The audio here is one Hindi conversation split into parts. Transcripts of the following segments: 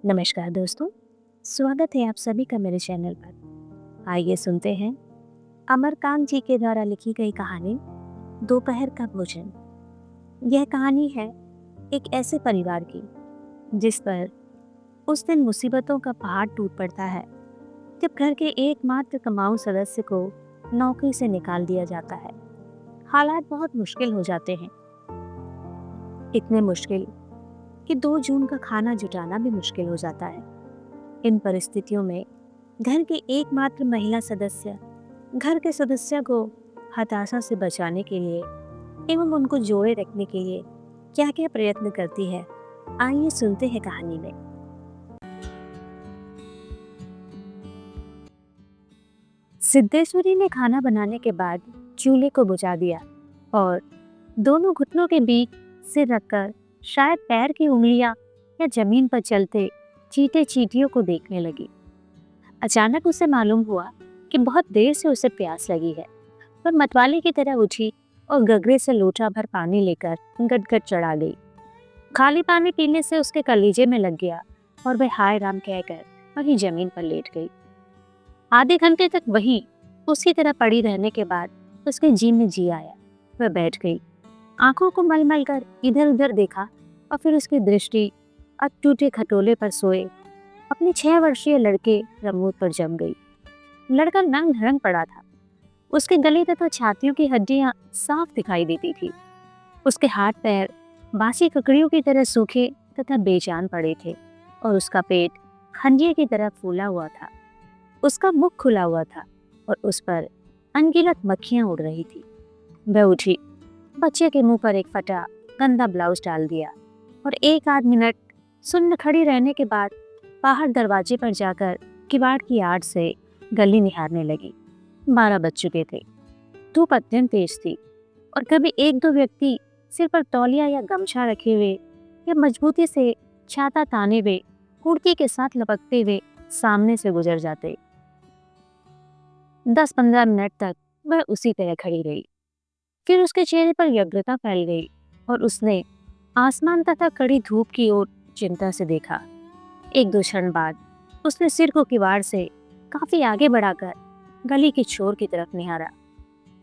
नमस्कार दोस्तों, स्वागत है आप सभी का मेरे चैनल पर। आइए सुनते हैं अमरकांत जी के द्वारा लिखी गई कहानी दोपहर का भोजन। यह कहानी है एक ऐसे परिवार की जिस पर उस दिन मुसीबतों का पहाड़ टूट पड़ता है जब घर के एकमात्र कमाऊ सदस्य को नौकरी से निकाल दिया जाता है। हालात बहुत मुश्किल हो जाते हैं, इतने मुश्किल कि 2 जून का खाना जुटाना भी मुश्किल हो जाता है। इन परिस्थितियों में घर की एकमात्र महिला सदस्य घर के सदस्य को हताशा से बचाने के लिए एवं उनको जोड़े रखने के लिए क्या क्या प्रयत्न करती है, आइए सुनते हैं कहानी में। सिद्धेश्वरी ने खाना बनाने के बाद चूल्हे को बुझा दिया और दोनों घुटनों के बीच सिर रखकर शायद पैर की उंगलियां या जमीन पर चलते चींटे चींटियों को देखने लगी। अचानक उसे मालूम हुआ कि बहुत देर से उसे प्यास लगी है। वह मतवाले की तरह उठी और गगरे से लोटा भर पानी लेकर गटगट चढ़ा गई। खाली पानी पीने से उसके कलीजे में लग गया और वह हाय राम कहकर वहीं जमीन पर लेट गई। आधे घंटे तक वहीं उसी तरह पड़ी रहने के बाद उसके जी में जी आया। वह बैठ गई, आंखों को मलमल कर इधर उधर देखा और फिर उसकी दृष्टि अब टूटे खटोले पर सोए अपने 6 वर्षीय लड़के रमूद पर जम गई। लड़का नंग धड़ंग पड़ा था। उसके गले तथा छातियों की हड्डियां साफ दिखाई देती थी। उसके हाथ पैर बासी ककड़ियों की तरह सूखे तथा बेजान पड़े थे और उसका पेट खंजिए की तरह फूला हुआ था। उसका मुख खुला हुआ था और उस पर अनगिनत मक्खियां उड़ रही थी। वह उठी, बच्चे के मुंह पर एक फटा गंदा ब्लाउज डाल दिया और 1 आध मिनट सुन्न खड़ी रहने के बाद बाहर दरवाजे पर जाकर किवाड़ की आड़ से गली निहारने लगी। 12 बज चुके थे। धूप अत्यंत तेज थी और कभी 1-2 व्यक्ति सिर पर तौलिया या गमछा रखे हुए या मजबूती से छाता ताने हुए कुर्ती के साथ लपकते हुए सामने से गुजर जाते। 10-15 मिनट तक वह उसी तरह खड़ी रही। फिर उसके चेहरे पर व्यग्रता फैल गई और उसने आसमान तथा कड़ी धूप की ओर चिंता से देखा। 1-2 क्षण बाद उसने सिर को किवाड़ से काफी आगे बढ़ाकर गली की छोर की तरफ निहारा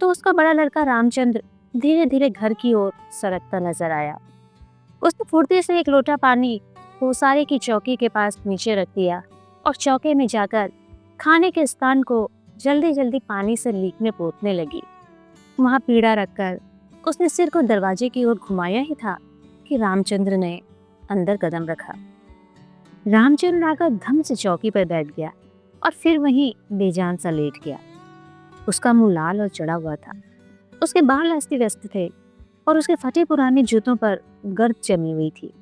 तो उसका बड़ा लड़का रामचंद्र धीरे धीरे घर की ओर सरकता नजर आया। उसने फुर्ती से एक लोटा पानी ओसारे की चौकी के पास नीचे रख दिया और चौके में जाकर खाने के स्थान को जल्दी जल्दी पानी से लीपने पोतने लगी। वहां पीढ़ा रखकर उसने सिर को दरवाजे की ओर घुमाया ही था कि रामचंद्र ने अंदर कदम रखा। रामचंद्र आकर धम से चौकी पर बैठ गया और फिर वहीं बेजान सा लेट गया। उसका मुंह लाल और चढ़ा हुआ था। उसके बाल अस्त व्यस्त थे और उसके फटे पुराने जूतों पर गर्द जमी हुई थी।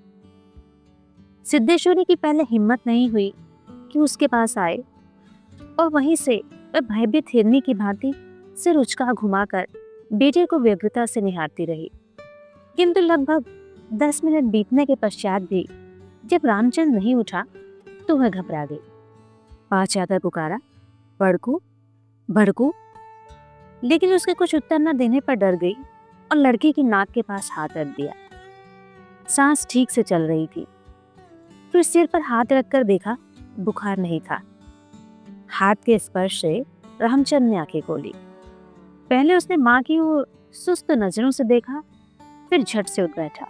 सिद्धेश्वरी की पहले हिम्मत नहीं हुई कि उसके पास आए और वहीं से वह भयभीत हिरनी की भांति सिर उचका घुमाकर बेटे को व्यग्रता से निहारती रही। किंतु लगभग 10 मिनट बीतने के पश्चात भी जब रामचंद्र नहीं उठा तो वह घबरा गई। पास जाकर पुकारा, बड़कू भड़कू, लेकिन उसके कुछ उत्तर न देने पर डर गई और लड़के की नाक के पास हाथ रख दिया। सांस ठीक से चल रही थी। फिर सिर पर हाथ रखकर देखा, बुखार नहीं था। हाथ के स्पर्श से रामचंद्र ने आंखें खोली। पहले उसने माँ की ओर सुस्त नजरों से देखा, फिर झट से उठ बैठा।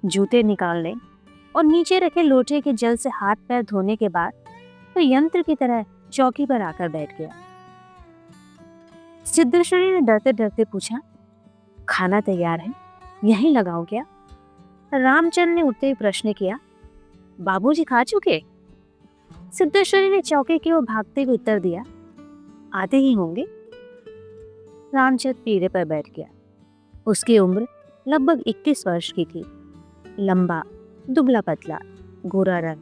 जूते निकालने और नीचे रखे लोटे के जल से हाथ पैर धोने के बाद तो यंत्र की तरह चौकी पर आकर बैठ गया। सिद्धेश्वरी ने डरते डरते पूछा, खाना तैयार है, यहीं लगाऊं क्या? रामचंद्र ने उठते ही प्रश्न किया, बाबूजी खा चुके? सिद्धेश्वरी ने चौके की ओर भागते हुए उत्तर दिया, आते ही होंगे। रामचंद्र पीढ़े पर बैठ गया। उसकी उम्र लगभग 21 वर्ष की थी। लंबा, दुबला पतला, गोरा रंग,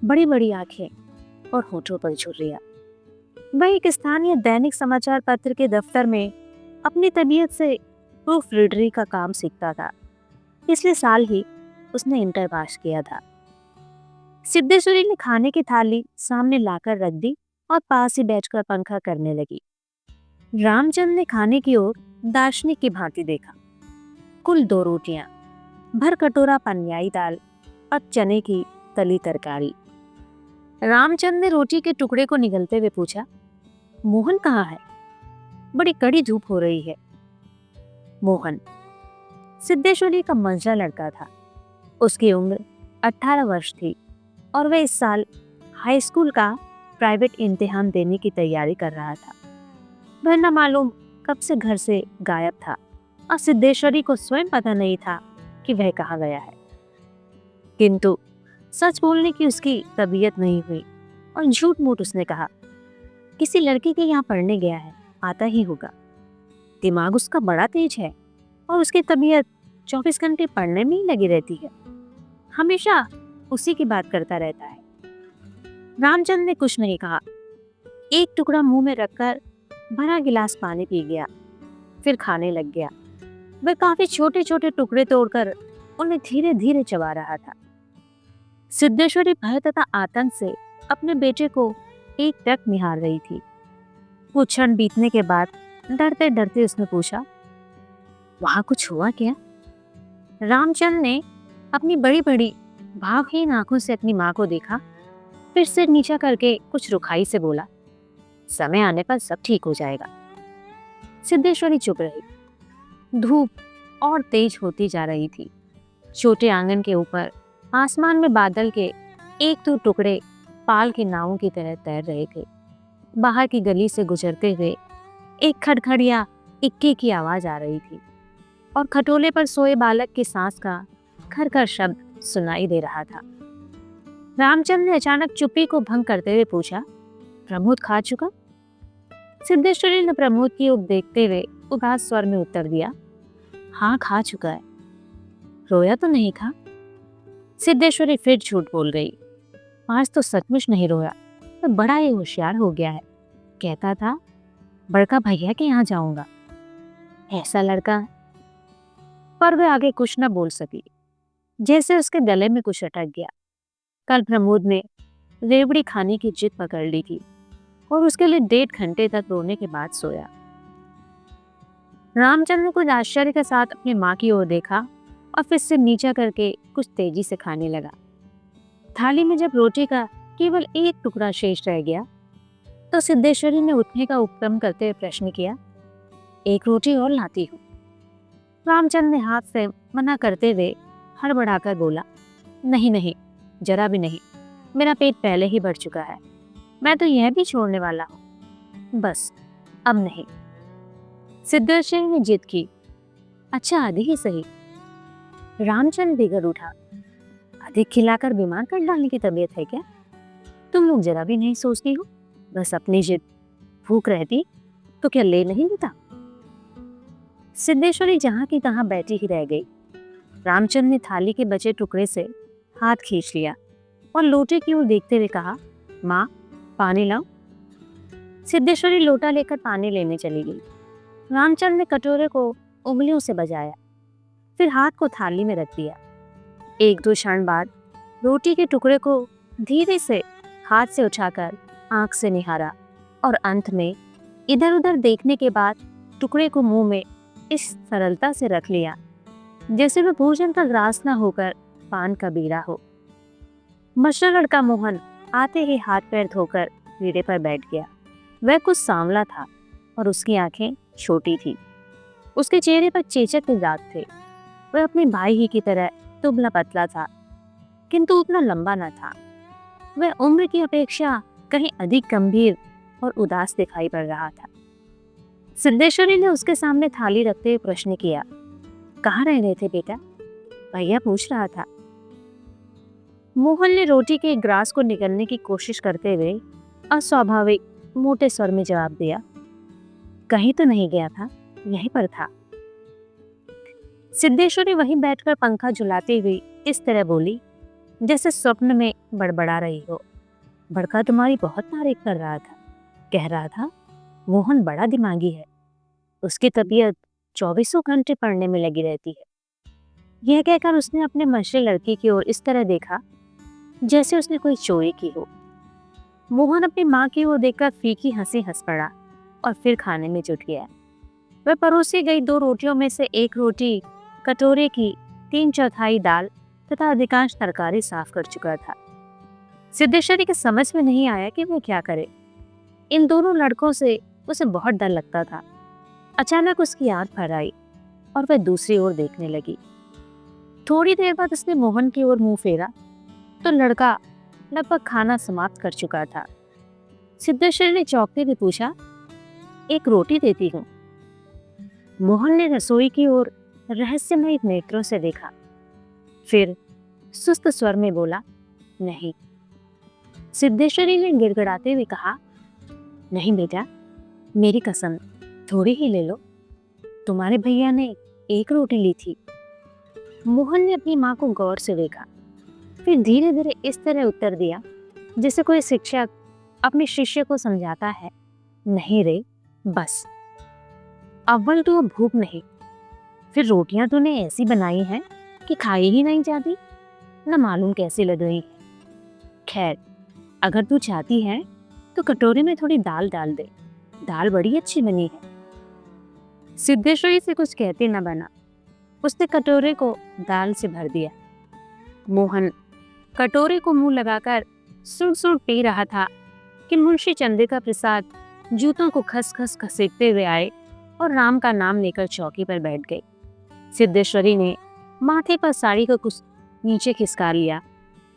बड़ी बड़ी आंखें और होठों पर झुर्रियां। वह एक स्थानीय दैनिक समाचार पत्र के दफ्तर में अपनी तबीयत से प्रूफ रीडरी का काम सीखता था। पिछले साल ही उसने इंटर पास किया था। सिद्धेश्वरी ने खाने की थाली सामने लाकर रख दी और पास ही बैठकर पंखा करने लगी। रामचंद्र ने खाने की ओर दार्शनिक की भांति देखा। कुल 2 रोटियां, भर कटोरा पनियाई दाल और चने की तली तरकारी, रामचंद ने रोटी के टुकड़े को निगलते हुए पूछा, मोहन कहाँ है? बड़ी कड़ी धूप हो रही है। मोहन सिद्धेश्वरी का मंझला लड़का था। उसकी उम्र 18 वर्ष थी और वह इस साल हाई स्कूल का प्राइवेट इम्तिहान देने की तैयारी कर रहा था। वह न मालूम कब से घर से गायब था और सिद्धेश्वरी को स्वयं पता नहीं था कि वह कहाँ गया है। किंतु सच बोलने की उसकी तबीयत नहीं हुई और झूठ मूठ उसने कहा, किसी लड़की के यहाँ पढ़ने गया है, आता ही होगा। दिमाग उसका बड़ा तेज है और उसकी तबीयत 24 घंटे पढ़ने में ही लगी रहती है। हमेशा उसी की बात करता रहता है। रामचंद ने कुछ नहीं कहा। एक टुकड़ा मुंह में रखकर भरा गिलास पानी पी गया, फिर खाने लग गया। वह काफी छोटे छोटे टुकड़े तोड़कर उन्हें धीरे धीरे चबा रहा था। सिद्धेश्वरी भय तथा आतंक से अपने बेटे को एकटक निहार रही थी। कुछ क्षण बीतने के बाद डरते डरते उसने पूछा, वहां कुछ हुआ क्या? रामचंद ने अपनी बड़ी बड़ी भावहीन आंखों से अपनी मां को देखा, फिर सिर नीचा करके कुछ रुखाई से बोला, समय आने पर सब ठीक हो जाएगा। सिद्धेश्वरी चुप रही। धूप और तेज होती जा रही थी। छोटे आंगन के ऊपर आसमान में बादल के एक दो टुकड़े पाल की नावों की तरह तैर रहे थे। बाहर की गली से गुजरते हुए एक खड़खड़िया इक्के की आवाज आ रही थी और खटोले पर सोए बालक की सांस का खरखर शब्द सुनाई दे रहा था। रामचंद ने अचानक चुप्पी को भंग करते हुए पूछा, प्रमोद खा चुका? सिद्धेश्वरी ने प्रमोद की ओर देखते हुए उदास स्वर में उत्तर दिया, हाँ खा चुका है। रोया तो नहीं था? सिद्धेश्वरी फिर झूठ बोल गई। आज तो सचमुच नहीं रोया, तो बड़ा ही होशियार हो गया है। कहता था बड़का भैया के यहाँ जाऊंगा। ऐसा लड़का। पर वह आगे कुछ न बोल सकी, जैसे उसके गले में कुछ अटक गया। कल प्रमोद ने रेवड़ी खाने की जिद पकड़ ली थी और उसके लिए 1.5 घंटे तक रोने के बाद सोया। रामचंद्र ने कुछ आश्चर्य के साथ अपनी माँ की ओर देखा और फिर सिर नीचा करके कुछ तेजी से खाने लगा। थाली में जब रोटी का केवल एक टुकड़ा शेष रह गया तो सिद्धेश्वरी ने उठने का उपक्रम करते हुए प्रश्न किया, एक रोटी और लाती हूँ। रामचंद्र ने हाथ से मना करते हुए हड़बड़ाकर बोला, नहीं नहीं, जरा भी नहीं, मेरा पेट पहले ही भर चुका है। मैं तो यह भी छोड़ने वाला हूँ, बस अब नहीं। सिद्धेश्वरी ने जिद की, अच्छा आधी ही सही। रामचंद्र बिगड़ उठा, अधिक खिलाकर बीमार कर डालने की तबीयत है क्या? तुम लोग जरा भी नहीं सोचती हो, बस अपनी जिद। भूख रहती तो क्या ले नहीं लेता? सिद्धेश्वरी जहां की तहां बैठी ही रह गई। रामचंद्र ने थाली के बचे टुकड़े से हाथ खींच लिया और लोटे की ओर देखते हुए कहा, माँ पानी लाओ। सिद्धेश्वरी लोटा लेकर पानी लेने चली गई। रामचंद्र ने कटोरे को उंगलियों से बजाया, फिर हाथ को थाली में रख दिया। एक दो क्षण बाद रोटी के टुकड़े को धीरे से हाथ से उठाकर आंख से निहारा और अंत में इधर उधर देखने के बाद टुकड़े को मुंह में इस सरलता से रख लिया जैसे वह भोजन का ग्रास न होकर पान का बीड़ा हो। मशरा लड़का मोहन आते ही हाथ पैर धोकर पीढ़े पर बैठ गया। वह कुछ सांवला था और उसकी आंखें छोटी थी। उसके चेहरे पर चेचक के दाग थे। वह अपने भाई ही की तरह दुबला पतला था, किंतु उतना लंबा न था। वह उम्र की अपेक्षा कहीं अधिक गंभीर और उदास दिखाई पड़ रहा था। सिद्धेश्वरी ने उसके सामने थाली रखते हुए प्रश्न किया, कहाँ रह रहे थे बेटा? भैया पूछ रहा था। मोहन ने रोटी के एक ग्रास को निगलने की कोशिश करते हुए अस्वाभाविक मोटे स्वर में जवाब दिया, कहीं तो नहीं गया था, यहीं पर था। सिद्धेश्वरी वहीं बैठकर पंखा झुलाती हुई इस तरह बोली जैसे स्वप्न में बड़बड़ा रही हो। बड़का तुम्हारी बहुत तारीफ कर रहा था, कह रहा था मोहन बड़ा दिमागी है, उसकी तबीयत 24 घंटे पढ़ने में लगी रहती है। यह कहकर उसने अपने मशरे लड़की की ओर इस तरह देखा जैसे उसने कोई चोरी की हो। मोहन अपनी माँ की ओर देखकर फीकी हंसी हंस पड़ा और फिर खाने में जुट गया। वह परोसी गई 2 रोटियों में से एक रोटी कटोरे की 3/4 दाल तथा अधिकांश तरकारी साफ कर चुका था। सिद्धेश्वरी के समझ में नहीं आया कि वो क्या करे। इन दोनों लड़कों से उसे बहुत डर लगता था। अचानक उसकी आंख भर आई और वह दूसरी ओर देखने लगी। थोड़ी देर बाद उसने मोहन की ओर मुंह फेरा तो लड़का लगभग खाना समाप्त कर चुका था। सिद्धेश्वरी ने चौंकते हुए पूछा, एक रोटी देती हूँ। मोहन ने रसोई की ओर रहस्यमय नेत्रों से देखा, फिर सुस्त स्वर में बोला, नहीं। सिद्धेश्वरी ने गिड़गिड़ाते हुए कहा, नहीं बेटा, मेरी कसम, थोड़ी ही ले लो। तुम्हारे भैया ने एक रोटी ली थी। मोहन ने अपनी माँ को गौर से देखा, फिर धीरे धीरे इस तरह उत्तर दिया जैसे कोई शिक्षक अपने शिष्य को समझाता है, नहीं रे, बस। अव्वल तो अब भूख नहीं, फिर रोटियां तूने ऐसी बनाई हैं कि खाई ही नहीं जाती, न मालूम कैसी लग रही है। खैर, अगर तू चाहती है तो कटोरे में थोड़ी दाल डाल दे, दाल बड़ी अच्छी बनी है। सिद्धेश्वरी से कुछ कहते न बना, उसने कटोरे को दाल से भर दिया। मोहन कटोरे को मुंह लगाकर सुड़ सुड़ पी रहा था कि मुंशी चंद्रिका प्रसाद जूतों को खस खस घसीटते हुए आए और राम का नाम लेकर चौकी पर बैठ गए। सिद्धेश्वरी ने माथे पर साड़ी को कुछ नीचे खिसका लिया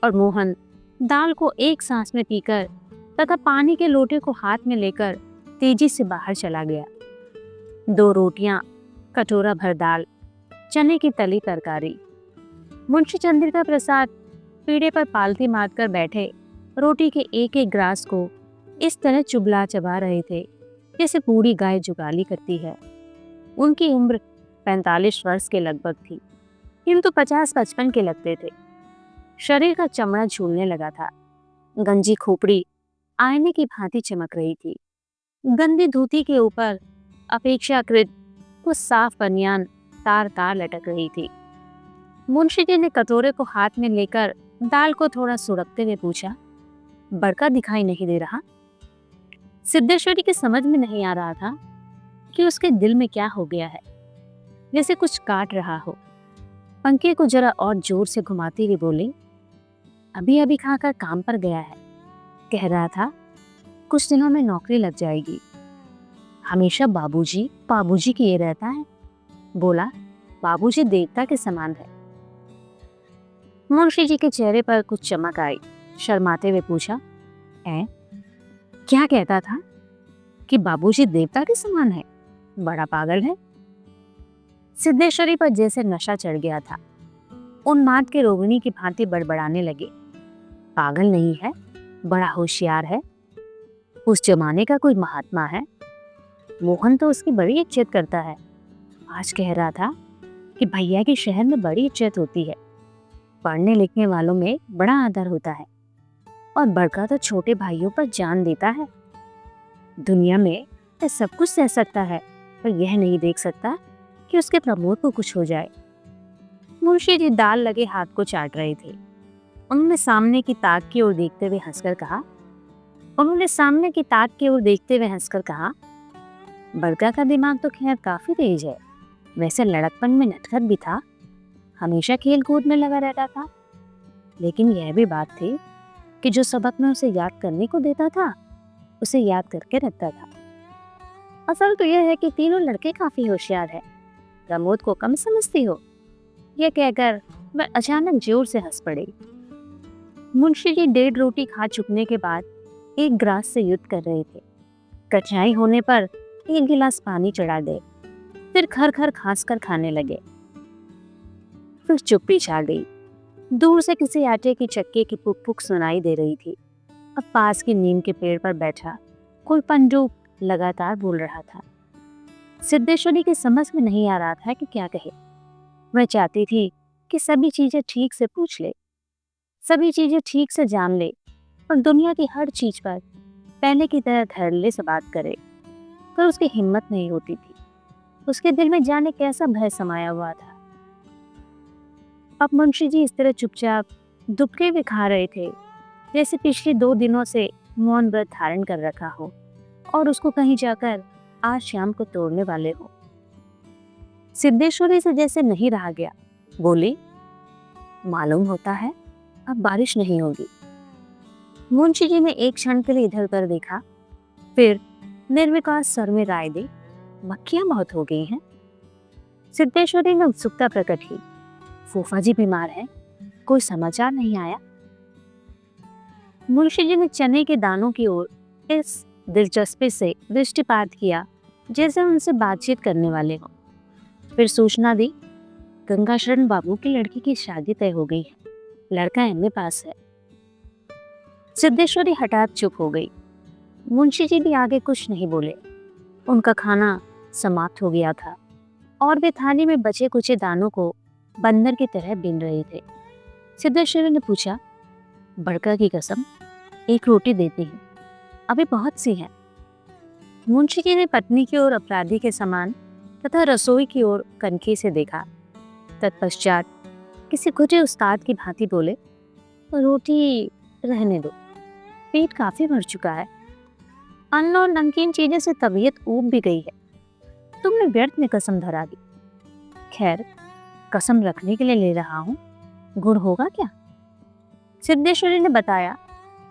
और मोहन दाल को एक सांस में पीकर तथा पानी के लोटे को हाथ में लेकर तेजी से बाहर चला गया। 2 रोटियां, कटोरा भर दाल, चने की तली तरकारी। मुंशी चंद्रिका प्रसाद पीढ़े पर पालथी मारकर बैठे रोटी के एक एक ग्रास को इस तरह चुबला चबा रहे थे जैसे बूढ़ी गाय जुगाली करती है। उनकी उम्र 45 वर्ष के लगभग थी, किंतु 50-55 के लगते थे। शरीर का चमड़ा झूलने लगा था। गंजी खोपड़ी आईने की भांति चमक रही थी। गंदी धोती के ऊपर अपेक्षाकृत कुछ साफ बनियान तार तार लटक रही थी। मुंशी जी ने कटोरे को हाथ में लेकर दाल को थोड़ा सुड़कते हुए पूछा, बड़का दिखाई नहीं दे रहा? सिद्धेश्वरी की समझ में नहीं आ रहा था कि उसके दिल में क्या हो गया है, जैसे कुछ काट रहा हो। पंखे को जरा और जोर से घुमाती हुई बोली, अभी अभी खाकर काम पर गया है, कह रहा था कुछ दिनों में नौकरी लग जाएगी। हमेशा बाबूजी बाबूजी किए रहता है। बोला, बाबूजी देवता के समान है। मुंशी जी के चेहरे पर कुछ चमक आई। शर्माते हुए पूछा, ऐ क्या कहता था कि बाबूजी देवता के समान है? बड़ा पागल है। सिद्धेश्वरी पर जैसे नशा चढ़ गया था। उन्माद के रोगिणी की भांति बड़बड़ाने लगे, पागल नहीं है, बड़ा होशियार है, उस जमाने का कोई महात्मा है। मोहन तो उसकी बड़ी इज्जत करता है। आज कह रहा था कि भैया के शहर में बड़ी इज्जत होती है, पढ़ने लिखने वालों में बड़ा आदर होता है, और बड़का तो छोटे भाइयों पर जान देता है। दुनिया में यह सब कुछ सह सकता है, पर यह नहीं देख सकता कि उसके प्रमोद को कुछ हो जाए। मुंशी जी दाल लगे हाथ को चाट रहे थे। उन्होंने सामने की ताक की ओर देखते हुए हंसकर कहा, बड़का का दिमाग तो खैर काफी तेज है, वैसे लड़कपन में नटखट भी था, हमेशा खेल कूद में लगा रहता था। लेकिन यह भी बात थी कि जो सबक में उसे याद करने को देता था, उसे याद करके रखता था। असल तो यह है कि तीनों लड़के काफी होशियार है, प्रमोद को कम समझती हो? यह कहकर वह अचानक जोर से हंस पड़े। मुंशी जी 1.5 रोटी खा चुकने के बाद एक ग्रास से युद्ध कर रहे थे। कठिनाई होने पर 1 गिलास पानी चढ़ा गए, फिर खर खर खांस कर खाने लगे। फिर चुप्पी छा गई। दूर से किसी आटे की चक्की की पुक पुक सुनाई दे रही थी। अब पास की नीम के पेड़ पर बैठा कोई पंडूक लगातार बोल रहा था। सिद्धेश्वरी की समझ में नहीं आ रहा था कि क्या कहे। वह चाहती थी कि सभी चीजें ठीक से पूछ ले, सभी चीजें ठीक से जान ले, और दुनिया की हर चीज पर पहले की तरह धैर्य से बात करे, पर उसकी हिम्मत नहीं होती थी। उसके दिल में जाने कैसा भय समाया हुआ था। अब मुंशी जी इस तरह चुपचाप दुबके हुए खा रहे थे जैसे पिछले 2 दिनों से मौन व्रत धारण कर रखा हो और उसको कहीं जाकर आज शाम को तोड़ने वाले हो। सिद्धेश्वरी से जैसे नहीं रहा गया, बोली, मालूम होता है अब बारिश नहीं होगी। मुंशी जी ने एक क्षण के लिए इधर उधर देखा, फिर निर्विकार स्वर में राय दी, मक्खियां बहुत हो गई हैं। सिद्धेश्वरी ने उत्सुकता प्रकट की, फूफा जी बीमार हैं, कोई समाचार नहीं आया? मुंशी जी ने चने के दानों की ओर इस दिलचस्पी से दृष्टिपात किया जैसे उनसे बातचीत करने वाले हो। फिर सूचना दी, गंगाशरण बाबू की लड़की की शादी तय हो गई है, लड़का एमए पास है। सिद्धेश्वरी हठात चुप हो गई। मुंशी जी भी आगे कुछ नहीं बोले। उनका खाना समाप्त हो गया था और वे थाली में बचे कुचे दानों को बंदर की तरह बीन रहे थे। सिद्धेश्वरी ने पूछा, बड़का की कसम, एक रोटी देती हूँ, अभी बहुत सी है। मुंशी जी ने पत्नी की ओर अपराधी के समान तथा रसोई की ओर कनखी से देखा। तत्पश्चात किसी खुटे उस्ताद की भांति बोले, रोटी रहने दो, पेट काफी भर चुका है। अन्न और नमकीन चीजें से तबीयत ऊब भी गई है, तुमने व्यर्थ में कसम धरा दी। खैर, कसम रखने के लिए ले रहा हूँ, गुड़ होगा क्या? सिद्धेश्वरी ने बताया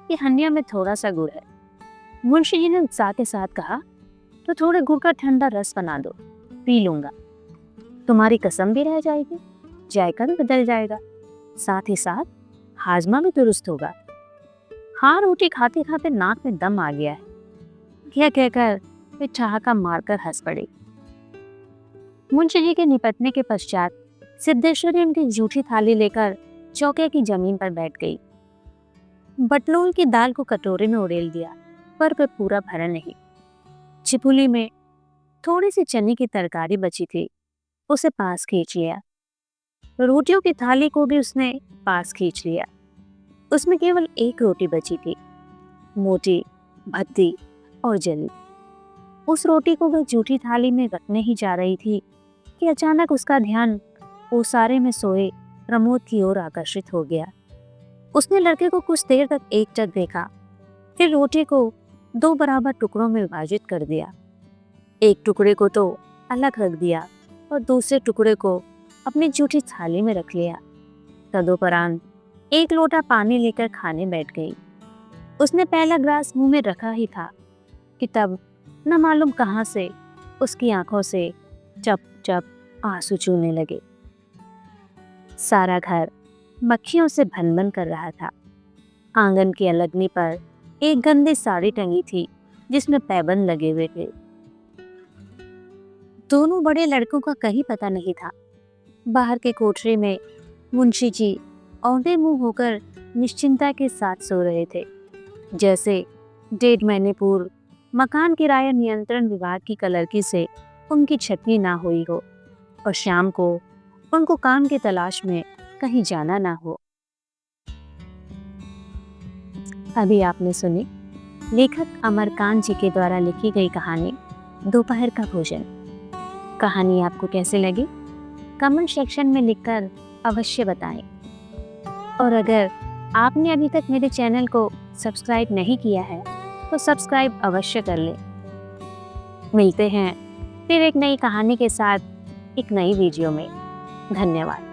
कि हंडिया में थोड़ा सा गुड़ है। मुंशी जी ने उत्साह के साथ कहा, तो थोड़े गुड़ का ठंडा रस बना दो, पी लूंगा। तुम्हारी कसम भी रह जाएगी, जायका भी बदल जाएगा, साथ ही साथ हाजमा भी दुरुस्त होगा। हाँ, रोटी खाते खाते नाक में दम आ गया है, यह कहकर वे ठहाका मारकर हंस पड़ी। मुंशी जी के निपटने के पश्चात सिद्धेश्वरी उनकी जूठी थाली लेकर चौके की जमीन पर बैठ गई। बटलोल की दाल को कटोरे में उड़ेल दिया, पर वह पूरा भरा नहीं। छिपुली में थोड़ी सी चने की तरकारी बची थी, उसे पास खींच लिया। रोटियों की थाली को भी उसने पास खींच लिया। उसमें केवल एक रोटी बची थी, मोटी, भद्दी और जली। उस रोटी को वह जूठी थाली में रखने ही जा रही थी कि अचानक उसका ध्यान ओसारे में सोए प्रमोद की ओर आकर्षित हो गया। उसने लड़के को कुछ देर तक एकटक देखा, फिर रोटी को 2 बराबर टुकड़ों में विभाजित कर दिया। एक टुकड़े को तो अलग रख दिया और दूसरे टुकड़े को अपनी जूठी थाली में रख लिया। तदोपरांत एक लोटा पानी लेकर खाने बैठ गई। उसने पहला ग्लास मुंह में रखा ही था कि तब न मालूम कहां से उसकी आंखों से चप चप आंसू चूने लगे। सारा घर मक्खियों से भनभन कर रहा था। आंगन की अलगनी पर एक गंदी साड़ी टंगी थी जिसमें पैबंद लगे हुए थे। दोनों बड़े लड़कों का कहीं पता नहीं था। बाहर के कोठरी में मुंशी जी औंधे मुंह होकर निश्चिंता के साथ सो रहे थे, जैसे 1.5 महीने पूर्व मकान किराया नियंत्रण विभाग की कलरकी से उनकी छटनी ना हुई हो और शाम को उनको काम की तलाश में कहीं जाना ना हो। अभी आपने सुनी लेखक अमरकांत जी के द्वारा लिखी गई कहानी दोपहर का भोजन। कहानी आपको कैसे लगी कमेंट सेक्शन में लिखकर अवश्य बताएं। और अगर आपने अभी तक मेरे चैनल को सब्सक्राइब नहीं किया है तो सब्सक्राइब अवश्य कर लें। मिलते हैं फिर एक नई कहानी के साथ एक नई वीडियो में। धन्यवाद।